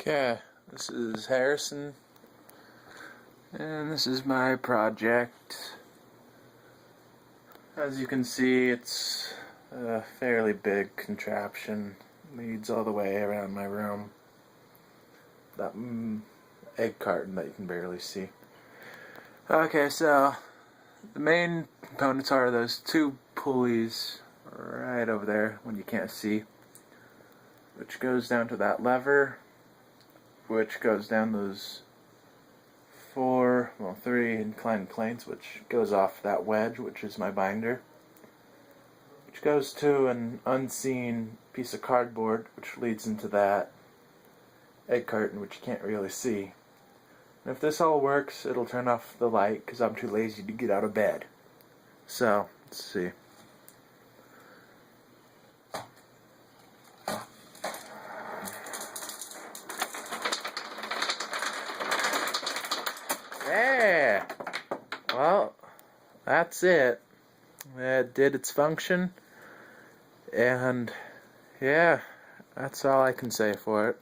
Okay, this is Harrison, and this is my project. As you can see, it's a fairly big contraption. Leads all the way around my room. That egg carton that you can barely see. Okay, so the main components are those two pulleys right over there when you can't see, which goes down to that lever, which goes down those three inclined planes, which goes off that wedge, which is my binder, which goes to an unseen piece of cardboard, which leads into that egg carton, which you can't really see. And if this all works, it'll turn off the light, because I'm too lazy to get out of bed. So, let's see. Yeah! Well, that's it. It did its function, and yeah, that's all I can say for it.